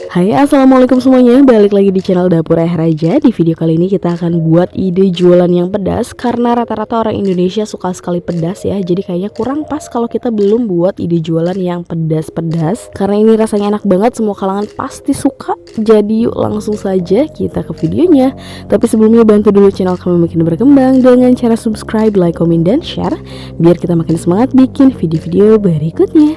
Hai, assalamualaikum semuanya, balik lagi di channel Dapur Ayah Raja. Di video kali ini kita akan buat ide jualan yang pedas, karena rata-rata orang Indonesia suka sekali pedas ya. Jadi kayaknya kurang pas kalau kita belum buat ide jualan yang pedas-pedas, karena ini rasanya enak banget, semua kalangan pasti suka. Jadi yuk langsung saja kita ke videonya. Tapi sebelumnya bantu dulu channel kami makin berkembang dengan cara subscribe, like, komen, dan share, biar kita makin semangat bikin video-video berikutnya.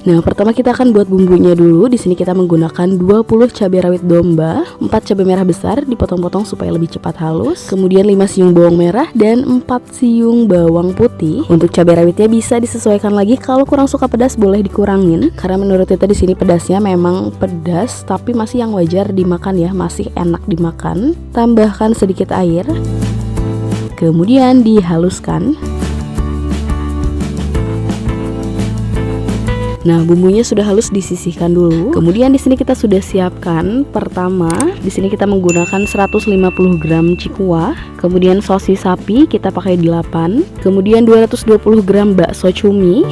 Nah, pertama kita akan buat bumbunya dulu. Di sini kita menggunakan 20 cabai rawit domba, 4 cabai merah besar dipotong-potong supaya lebih cepat halus. Kemudian 5 siung bawang merah dan 4 siung bawang putih. Untuk cabai rawitnya bisa disesuaikan lagi, kalau kurang suka pedas boleh dikurangin. Karena menurut kita di sini pedasnya memang pedas, tapi masih yang wajar dimakan ya, masih enak dimakan. Tambahkan sedikit air. Kemudian dihaluskan. Nah, bumbunya sudah halus, disisihkan dulu. Kemudian di sini kita sudah siapkan pertama, di sini kita menggunakan 150 gram cikuah, kemudian sosis sapi kita pakai 8, kemudian 220 gram bakso cumi.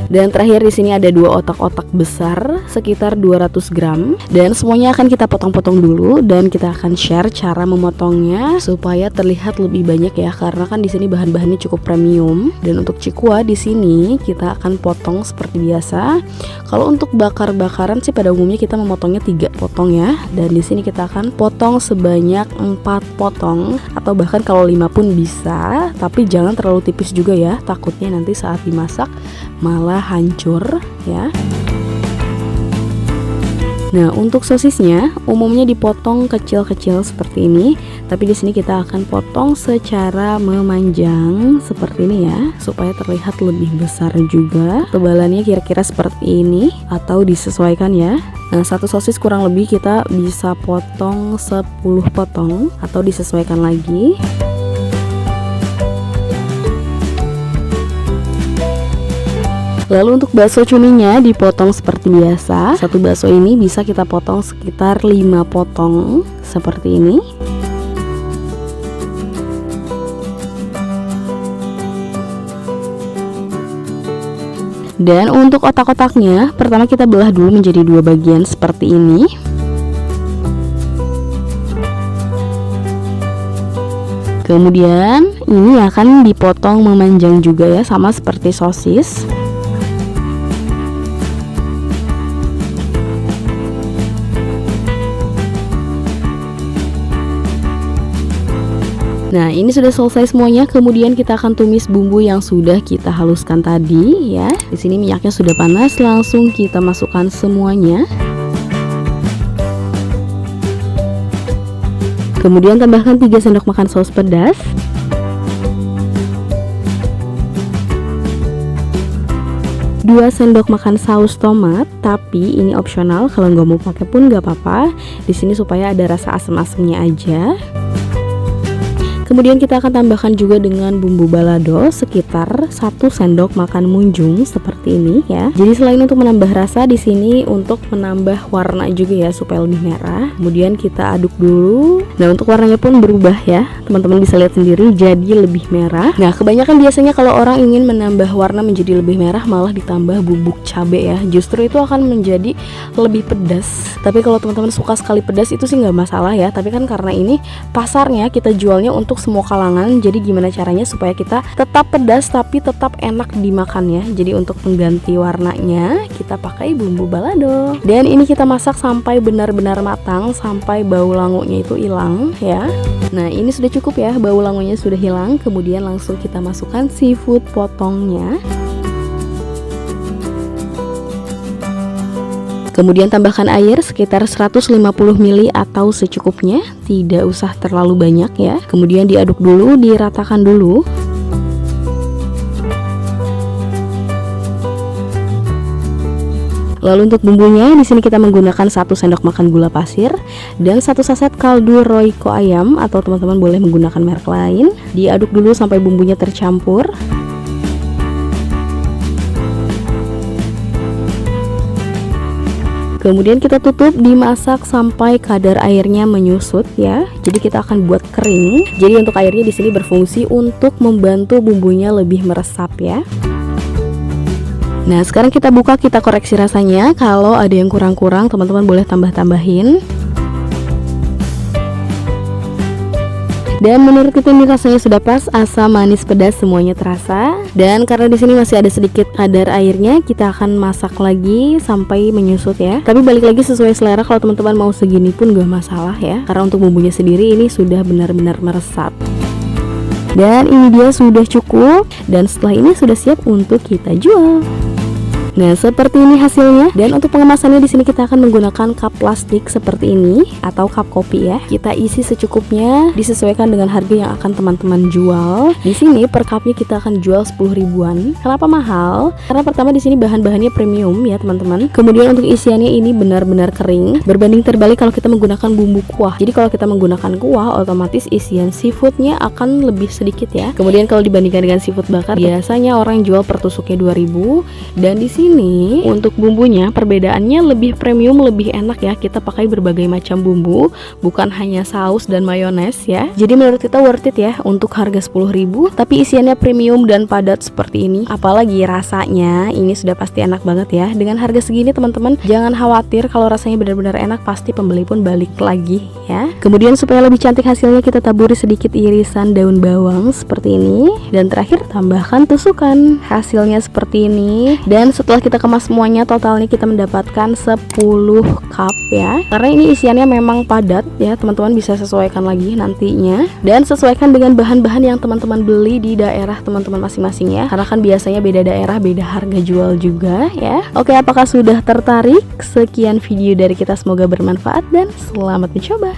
Dan terakhir di sini ada 2 otak-otak besar sekitar 200 gram, dan semuanya akan kita potong-potong dulu dan kita akan share cara memotongnya supaya terlihat lebih banyak ya, karena kan di sini bahan-bahannya cukup premium. Dan untuk cikuah di sini kita akan potong seperti biasa. Kalau untuk bakar-bakaran sih pada umumnya kita memotongnya 3 potong ya, dan di sini kita akan potong sebanyak 4 potong atau bahkan kalau 5 pun bisa, tapi jangan terlalu tipis juga ya, takutnya nanti saat dimasak malah hancur ya. Nah, untuk sosisnya umumnya dipotong kecil-kecil seperti ini, tapi di sini kita akan potong secara memanjang seperti ini ya, supaya terlihat lebih besar juga. Tebalannya kira-kira seperti ini atau disesuaikan ya. Nah, satu sosis kurang lebih kita bisa potong 10 potong atau disesuaikan lagi. Lalu untuk bakso cuminya dipotong seperti biasa. Satu bakso ini bisa kita potong sekitar 5 potong seperti ini. Dan untuk otak-otaknya, pertama kita belah dulu menjadi 2 bagian seperti ini. Kemudian ini akan dipotong memanjang juga ya, sama seperti sosis. Nah, ini sudah selesai semuanya. Kemudian kita akan tumis bumbu yang sudah kita haluskan tadi ya. Di sini minyaknya sudah panas, langsung kita masukkan semuanya. Kemudian tambahkan 3 sendok makan saus pedas. Dua sendok makan saus tomat, tapi ini opsional, kalau nggak mau pakai pun nggak apa-apa. Di sini supaya ada rasa asam-asamnya aja. Kemudian kita akan tambahkan juga dengan bumbu balado sekitar 1 sendok makan munjung seperti ini ya. Jadi selain untuk menambah rasa, di sini untuk menambah warna juga ya supaya lebih merah. Kemudian kita aduk dulu. Nah, untuk warnanya pun berubah ya. Teman-teman bisa lihat sendiri, jadi lebih merah. Nah, kebanyakan biasanya kalau orang ingin menambah warna menjadi lebih merah malah ditambah bubuk cabai ya. Justru itu akan menjadi lebih pedas. Tapi kalau teman-teman suka sekali pedas itu sih nggak masalah ya. Tapi kan karena ini pasarnya kita jualnya untuk semua kalangan, jadi gimana caranya supaya kita tetap pedas tapi tetap enak dimakan ya. Jadi untuk pengganti warnanya kita pakai bumbu balado, dan ini kita masak sampai benar-benar matang, sampai bau langunya itu hilang ya. Nah, ini sudah cukup ya, bau langunya sudah hilang. Kemudian langsung kita masukkan seafood potongnya. Kemudian tambahkan air sekitar 150 ml atau secukupnya, tidak usah terlalu banyak ya. Kemudian diaduk dulu, diratakan dulu. Lalu untuk bumbunya di sini kita menggunakan 1 sendok makan gula pasir dan 1 saset kaldu Royco ayam, atau teman-teman boleh menggunakan merek lain. Diaduk dulu sampai bumbunya tercampur. Kemudian kita tutup, dimasak sampai kadar airnya menyusut ya. Jadi kita akan buat kering. Jadi untuk airnya di sini berfungsi untuk membantu bumbunya lebih meresap ya. Nah, sekarang kita buka, kita koreksi rasanya. Kalau ada yang kurang-kurang, teman-teman boleh tambah-tambahin. Dan menurut kita ini rasanya sudah pas, asam, manis, pedas semuanya terasa. Dan karena di sini masih ada sedikit kadar airnya, kita akan masak lagi sampai menyusut ya. Tapi balik lagi sesuai selera, kalau teman-teman mau segini pun gak masalah ya. Karena untuk bumbunya sendiri ini sudah benar-benar meresap. Dan ini dia sudah cukup, dan setelah ini sudah siap untuk kita jual. Nah, seperti ini hasilnya. Dan untuk pengemasannya di sini kita akan menggunakan cup plastik seperti ini atau cup kopi ya. Kita isi secukupnya, disesuaikan dengan harga yang akan teman-teman jual. Di sini per cupnya kita akan jual 10 ribuan. Kenapa mahal? Karena pertama di sini bahan-bahannya premium ya teman-teman. Kemudian untuk isiannya ini benar-benar kering. Berbanding terbalik kalau kita menggunakan bumbu kuah. Jadi kalau kita menggunakan kuah, otomatis isian seafoodnya akan lebih sedikit ya. Kemudian kalau dibandingkan dengan seafood bakar, biasanya orang jual per tusuknya 2.000. Dan di sini untuk bumbunya perbedaannya lebih premium, lebih enak ya. Kita pakai berbagai macam bumbu, bukan hanya saus dan mayones ya. Jadi menurut kita worth it ya untuk harga 10.000, tapi isiannya premium dan padat seperti ini. Apalagi rasanya ini sudah pasti enak banget ya. Dengan harga segini teman-teman, jangan khawatir, kalau rasanya benar-benar enak pasti pembeli pun balik lagi ya. Kemudian supaya lebih cantik hasilnya, kita taburi sedikit irisan daun bawang seperti ini. Dan terakhir tambahkan tusukan. Hasilnya seperti ini. Dan setelah kita kemas semuanya, totalnya kita mendapatkan 10 cup ya. Karena ini isiannya memang padat ya, teman-teman bisa sesuaikan lagi nantinya. Dan sesuaikan dengan bahan-bahan yang teman-teman beli di daerah teman-teman masing-masing ya. Karena kan biasanya beda daerah, beda harga jual juga ya. Oke, apakah sudah tertarik? Sekian video dari kita, semoga bermanfaat dan selamat mencoba.